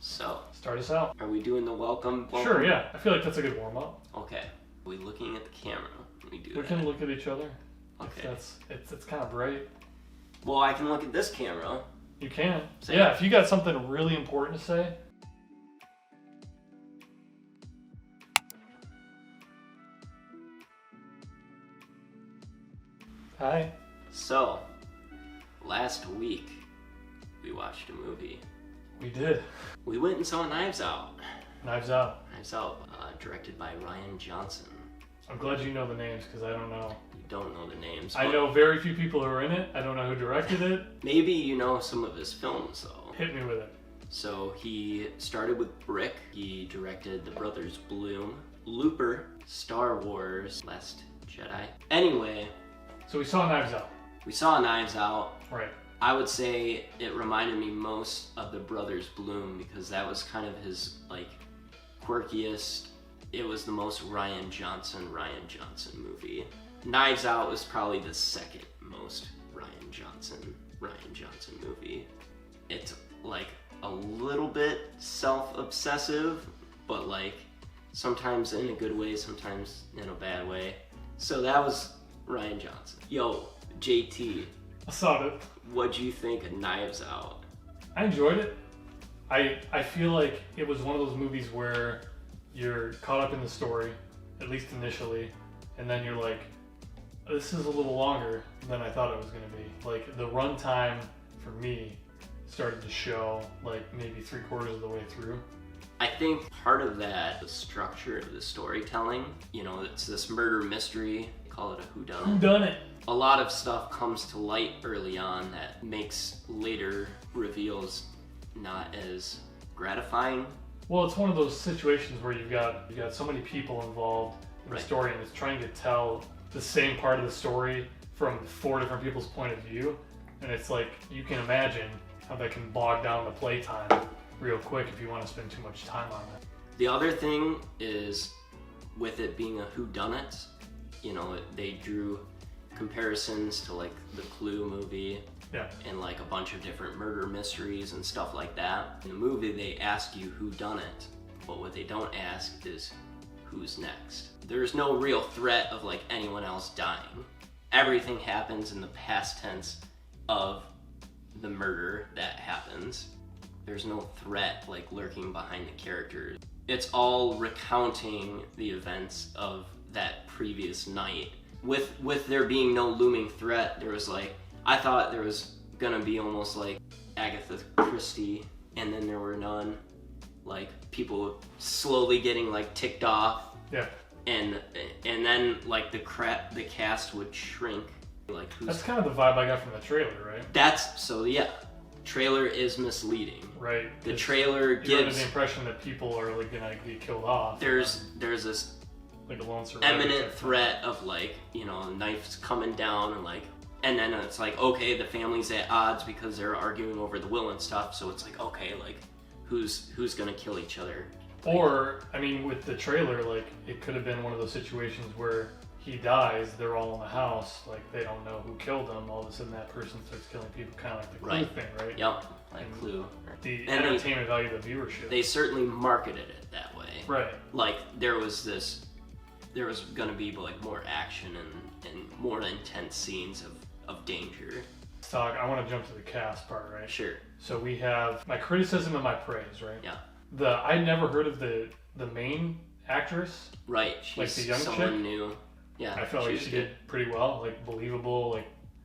So, Start us out. are we doing the welcome? Sure, yeah. I feel like that's a good warm-up. Okay. Are we looking at the camera when we do We that? can look at each other. Okay. It's kind of bright. Well, I can look at this camera. You can. Same. Yeah, if you got something really important to say. Hi. So, last week, we watched a movie. We did. We went and saw Knives Out. Knives Out. Knives Out, directed by Rian Johnson. I'm glad you know the names because I don't know. You don't know the names. I know very few people who are in it. I don't know who directed it. Maybe you know some of his films, though. Hit me with it. So he started with Brick. He directed The Brothers Bloom, Looper, Star Wars, Last Jedi. Anyway, So we saw Knives Out. we saw Knives Out. Right. I would say it reminded me most of The Brothers Bloom because that was kind of his quirkiest. It was the most Rian Johnson movie. Knives Out was probably the second most Rian Johnson movie. It's a little bit self-obsessive, but sometimes in a good way, sometimes in a bad way. So that was Rian Johnson. Yo, JT, I saw it. what'd you think of Knives Out? I enjoyed it. I feel like it was one of those movies where you're caught up in the story, at least initially, and then you're like, this is a little longer than I thought it was going to be. Like, the runtime for me started to show maybe 3/4 of the way through. I think part of that, the structure of the storytelling, it's this murder mystery, they call it a whodunit. Whodunit. A lot of stuff comes to light early on that makes later reveals not as gratifying. Well, it's one of those situations where you've got so many people involved in the Right. story, and it's trying to tell the same part of the story from 4 different people's point of view, and it's like you can imagine how that can bog down the playtime real quick if you want to spend too much time on it. The other thing is, with it being a whodunit, they drew comparisons to the Clue movie. Yeah. And a bunch of different murder mysteries and stuff like that. In the movie, they ask you who done it, but what they don't ask is who's next. There's no real threat of anyone else dying. Everything happens in the past tense of the murder that happens. There's no threat lurking behind the characters. It's all recounting the events of that previous night. With there being no looming threat, there was I thought there was gonna be almost Agatha Christie, and then there were none. People slowly getting ticked off. Yeah. And then the cast would shrink. That's kind of the vibe I got from the trailer, right? Trailer is misleading. Right. The trailer You're under gives the impression that people are gonna get killed off. there's this a lone survivor imminent type threat of knives coming down and then it's okay, the family's at odds because they're arguing over the will and stuff, so it's okay, who's gonna kill each other. Or, with the trailer, it could have been one of those situations where he dies, they're all in the house, they don't know who killed him, all of a sudden that person starts killing people, kind of like the Clue Right. thing, right? Yep, And Clue. The And entertainment value of the viewership. They certainly marketed it that way. Right. There was gonna be more action and more intense scenes of danger. Let's talk, I want to jump to the cast part, right? Sure. So we have my criticism and my praise, right? Yeah. I never heard of the main actress. Right. She's the young someone chick? new. Yeah. I felt like was she good. did pretty well, believable.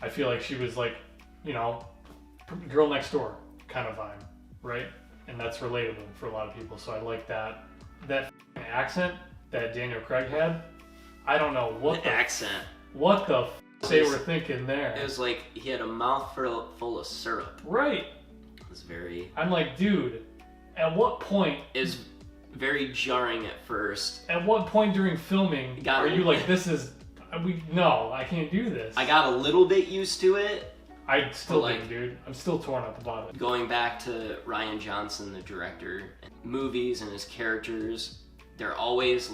I feel like she was girl next door kind of vibe, right? And that's relatable for a lot of people. So I like that. That accent that Daniel Craig had. I don't know what the accent. What the they were thinking there. It was he had a mouth full of syrup. Right. It was very. I'm dude, at what point? It was very jarring at first. At what point during filming are you this is? No, I can't do this. I got a little bit used to it. I still didn't, dude. I'm still torn up about it. Going back to Rian Johnson, the director, movies and his characters, they're always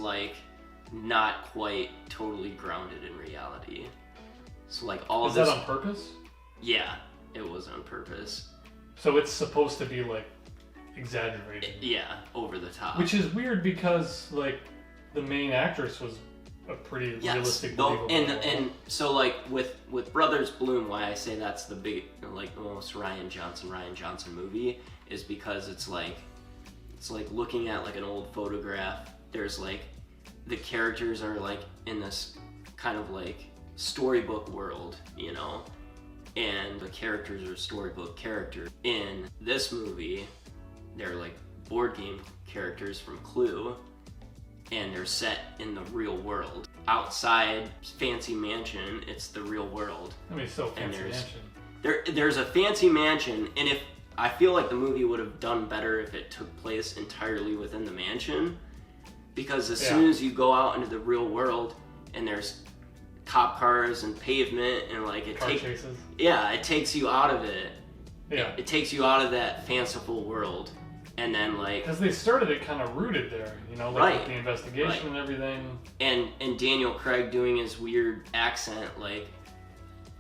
not quite totally grounded in reality. So all Is this. that on purpose? Yeah, it was on purpose. So it's supposed to be exaggerated. Yeah, over the top. Which is weird because like the main actress was a pretty realistic, believable. And so like with Brothers Bloom, why I say that's the big like the most Rian Johnson movie is because it's like looking at like an old photograph. There's like the characters are like in this kind of like storybook world, you know, and the characters are storybook characters. In this movie, they're like board game characters from Clue, and they're set in the real world. Outside fancy mansion, it's the real world. I mean, so fancy mansion. There's a fancy mansion, and if I feel like the movie would have done better if it took place entirely within the mansion, because as soon as you go out into the real world and there's cop cars and pavement and like it takes you out of it. Yeah, it takes you out of that fanciful world, and then like because they started it kind of rooted there, you know, like with the investigation and everything. And Daniel Craig doing his weird accent like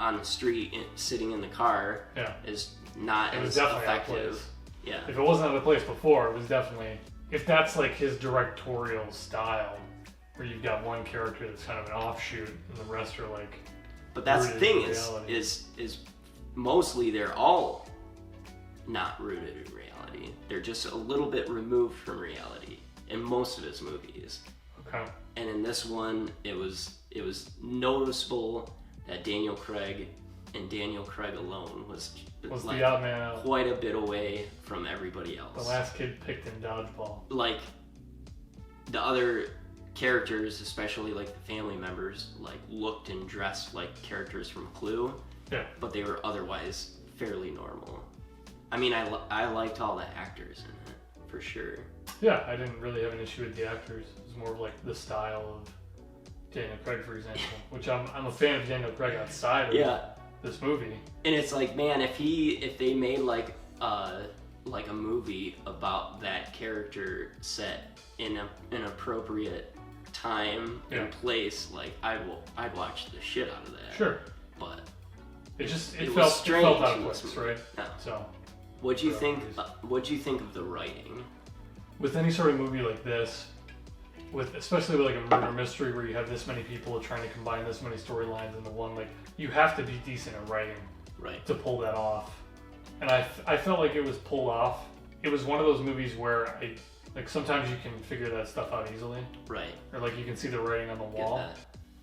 on the street sitting in the car is not as effective. Yeah. If it wasn't out of place before, it was definitely, if that's like his directorial style, where you've got one character that's kind of an offshoot and the rest are like. But that's the thing is mostly they're all not rooted in reality. They're just a little bit removed from reality in most of his movies. Okay. And in this one, it was noticeable that Daniel Craig and Daniel Craig alone was like the odd man out. Quite a bit away from everybody else. The last kid picked in dodgeball. Like the other characters, especially like the family members, like looked and dressed like characters from Clue. Yeah. But they were otherwise fairly normal. I mean, I liked all the actors in it for sure. Yeah, I didn't really have an issue with the actors. It was more of like the style of Daniel Craig, for example, which I'm a fan of Daniel Craig outside of this movie. And it's like, man, if they made like a movie about that character set in an appropriate time and place, like I'd watch the shit out of that. Sure. But it felt strange. It felt out of place, right? No. So. What'd you think of the writing? With any sort of movie like this, especially with like a murder mystery where you have this many people trying to combine this many storylines into one, like you have to be decent at writing, right, to pull that off. And I felt like it was pulled off. It was one of those movies where like sometimes you can figure that stuff out easily, right, or like you can see the writing on the wall.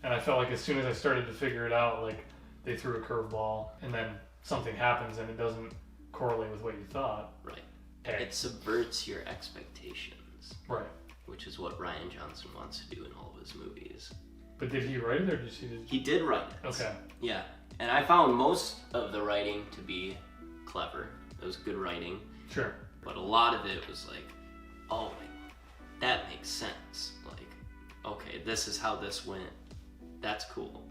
And I felt like as soon as I started to figure it out, like they threw a curveball, and then something happens and it doesn't correlate with what you thought. Right. It subverts your expectations. Right. Which is what Rian Johnson wants to do in all of his movies. But did he write it, or did you see it? He did write it. Okay. Yeah. And I found most of the writing to be clever. It was good writing. Sure. But a lot of it was like, oh, that makes sense. Like, okay, this is how this went. That's cool.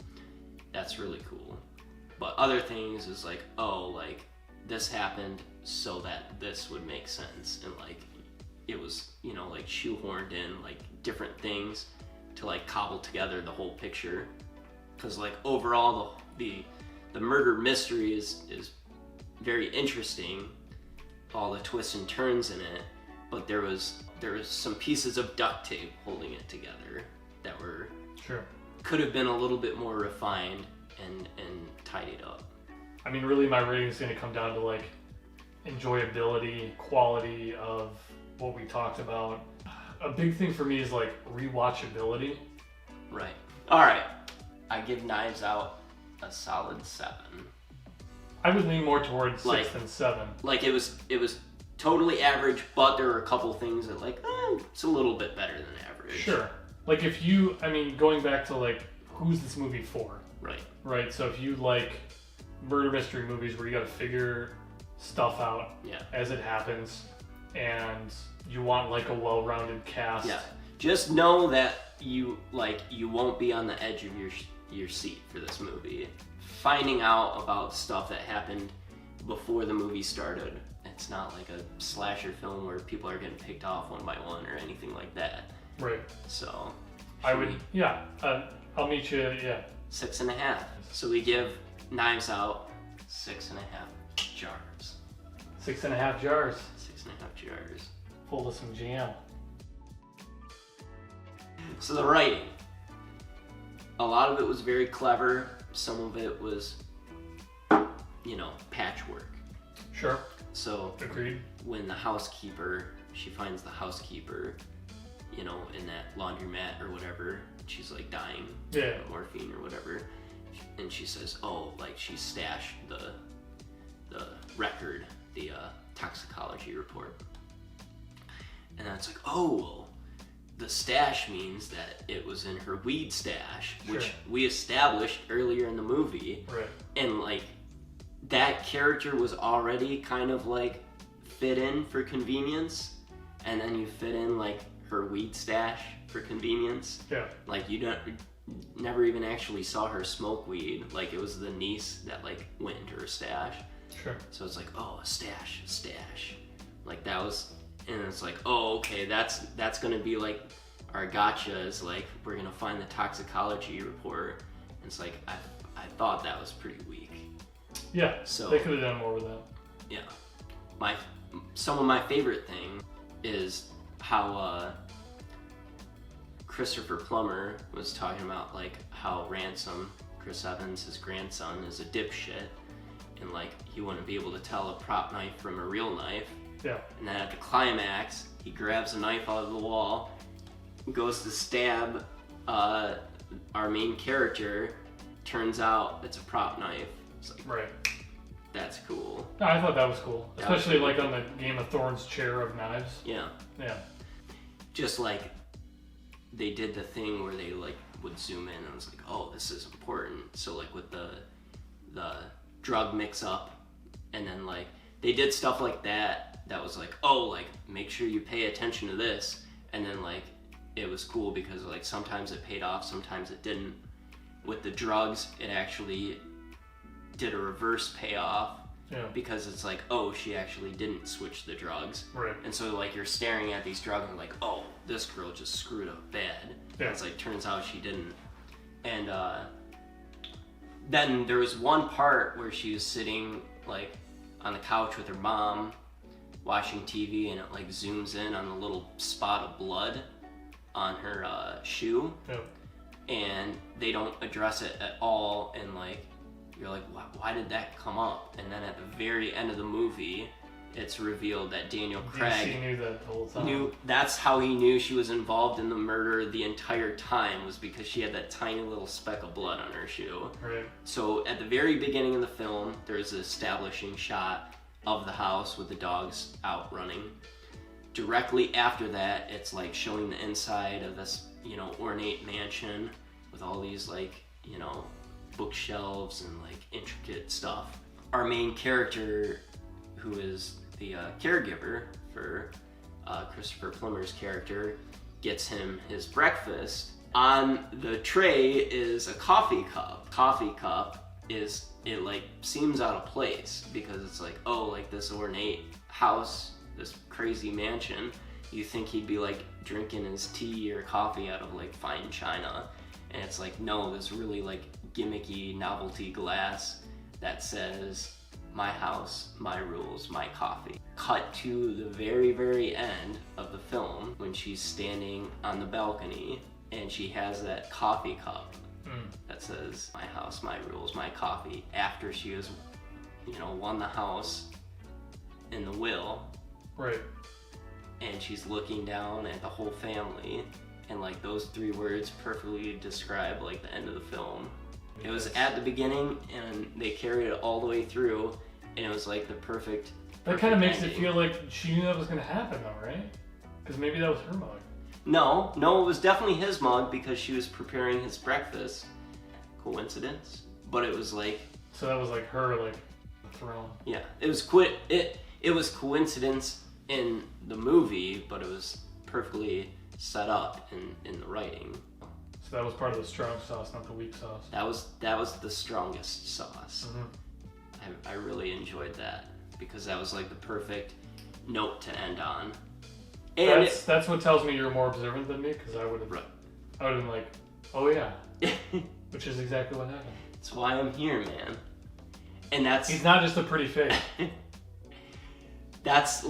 That's really cool. But other things is like, oh, like, this happened so that this would make sense. And like, it was, you know, like shoehorned in like different things to like cobble together the whole picture. Because like overall the murder mystery is very interesting, all the twists and turns in it, but there was some pieces of duct tape holding it together that were could have been a little bit more refined and tidied up. I mean, really my rating is going to come down to like enjoyability, quality of what we talked about. A big thing for me is like rewatchability. Right. All right. I give Knives Out a solid 7. I would lean more towards 6 than 7. Like it was totally average, but there were a couple things that like, it's a little bit better than average. Sure. Like going back to like, who's this movie for? Right. Right. So if you like murder mystery movies where you got to figure stuff out as it happens, and you want like a well-rounded cast. Yeah. Just know that you won't be on the edge of your seat for this movie. Finding out about stuff that happened before the movie started. It's not like a slasher film where people are getting picked off one by one or anything like that. Right. So I'll meet you. 6.5. So we give Knives Out 6.5 jars. 6.5 jars. 6.5 jars. Full of some jam. So the writing. A lot of it was very clever. Some of it was, patchwork. Sure. So agreed. When she finds the housekeeper, in that laundromat or whatever, she's like dying. Yeah. Of morphine or whatever. And she says, she stashed the record, the toxicology report. And then it's like, the stash means that it was in her weed stash, which we established earlier in the movie. Right. And that character was already kind of fit in for convenience, and then you fit in her weed stash for convenience. Yeah. You never even actually saw her smoke weed. It was the niece that went into her stash. Sure. So it's a stash. That was, and it's okay, that's gonna be our gotcha is we're gonna find the toxicology report. And it's I thought that was pretty weak. Yeah. So they could have done more with that. Yeah. Some of my favorite thing is how Christopher Plummer was talking about how Ransom, Chris Evans, his grandson, is a dipshit, and he wouldn't be able to tell a prop knife from a real knife. Yeah. And then at the climax, he grabs a knife out of the wall, goes to stab our main character. Turns out it's a prop knife. It's right. That's cool. No, I thought that was cool, especially was on the Game of Thrones chair of knives. Yeah. Yeah. Just they did the thing where they would zoom in and it was this is important. So with the drug mix up, and then they did stuff like that was make sure you pay attention to this, and then it was cool because sometimes it paid off, sometimes it didn't. With the drugs, it actually did a reverse payoff. Yeah. Because it's she actually didn't switch the drugs. Right. And so you're staring at these drugs and this girl just screwed up bad. Yeah. And it's turns out she didn't. And then there was one part where she was sitting on the couch with her mom watching TV, and it zooms in on the little spot of blood on her shoe. Yeah. And they don't address it at all, and you're why did that come up? And then at the very end of the movie, it's revealed that Daniel Craig knew that the whole time. That's how he knew she was involved in the murder the entire time, was because she had that tiny little speck of blood on her shoe. Right. So at the very beginning of the film, there's an establishing shot of the house with the dogs out running. Directly after that, it's showing the inside of this, ornate mansion with all these bookshelves and intricate stuff. Our main character, who is the caregiver for Christopher Plummer's character, gets him his breakfast. On the tray is a coffee cup. Coffee cup seems out of place because it's this ornate house, this crazy mansion. You think he'd be drinking his tea or coffee out of fine china, and it's no, this really gimmicky novelty glass that says "My house, my rules, my coffee." Cut to the very, very end of the film when she's standing on the balcony and she has that coffee cup that says "My house, my rules, my coffee," after she has, won the house in the will. Right. And she's looking down at the whole family, and those three words perfectly describe the end of the film. It was at the beginning, and they carried it all the way through, and it was the perfect. That kind of makes ending. it feel like she knew that was going to happen, though, right? Because maybe that was her mug. No, it was definitely his mug because she was preparing his breakfast. Coincidence? But it was So that was her, the throne. Yeah, it was it was coincidence in the movie, but it was perfectly set up in the writing. So that was part of the strong sauce, not the weak sauce. That was the strongest sauce. Mm-hmm. I really enjoyed that because that was the perfect note to end on. And that's what tells me you're more observant than me, because I would have been oh yeah, which is exactly what happened. That's why I'm here, man. And he's not just a pretty face. That's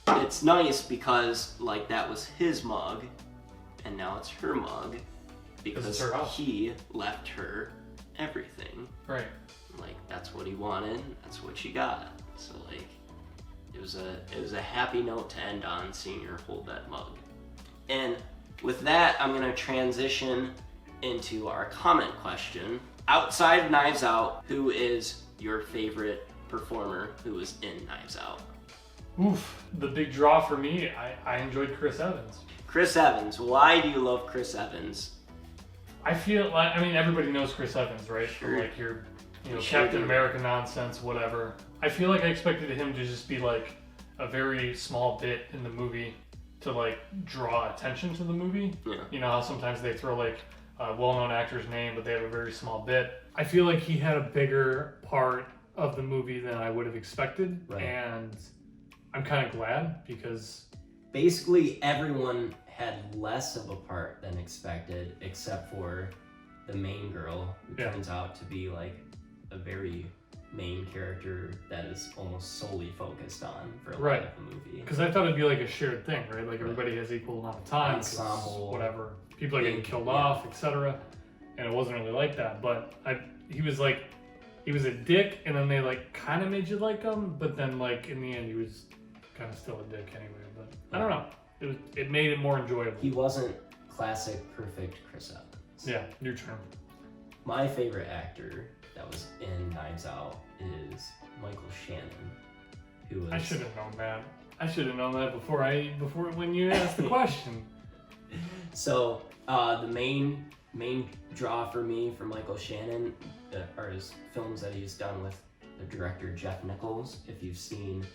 it's nice because like that was his mug, and now it's her mug because it's her house. he left her everything. Right. Like that's what he wanted. That's what she got. So like, it was a happy note to end on, seeing her hold that mug. And with that, I'm gonna transition into our comment question. Outside of Knives Out, who is your favorite performer who was in Knives Out? Oof, the big draw for me, I enjoyed Chris Evans. Chris Evans. Why do you love Chris Evans? I feel like, I mean, everybody knows Chris Evans, right? Sure. Like your, We sure Captain do. America nonsense, whatever. I feel like I expected him to just be like a very small bit in the movie to like draw attention to the movie. Yeah. You know how sometimes they throw like a well-known actor's name, but they have a very small bit. I feel like he had a bigger part of the movie than I would have expected, Right. and I'm kind of glad because Basically, everyone had less of a part than expected, except for the main girl, who Yeah. turns out to be like a very main character that is almost solely focused on for a Right. lot of the movie. because I thought it'd be like a shared thing, right? Like everybody has equal amount of time, 'cause Ensemble. whatever. People are getting killed Yeah. off, etc. And it wasn't really like that. But he was a dick, and then they like kind of made you like him, but then like in the end he was kind of still a dick anyway. But I don't know. It made it more enjoyable. He wasn't classic perfect Chris Evans. Yeah, your turn. My favorite actor that was in Knives Out is Michael Shannon, who was I should have known that. I should have known that before when you asked the question. So the main draw for me for Michael Shannon are his films that he's done with the director Jeff Nichols. If you've seen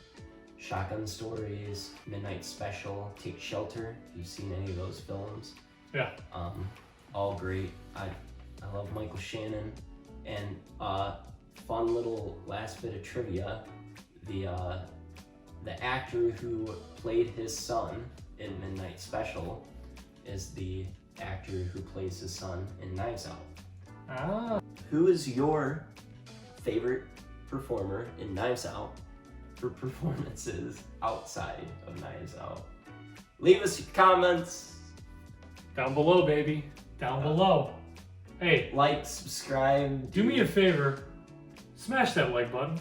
Shotgun Stories, Midnight Special, Take Shelter, if you've seen any of those films, Yeah. all great. I love Michael Shannon. And fun little last bit of trivia: the actor who played his son in Midnight Special is the actor who plays his son in Knives Out. Ah. Who is your favorite performer in Knives Out For performances outside of Knives Out, Leave us your comments. Down below, baby. Down below. Hey, like, subscribe. do me a favor. Smash that like button.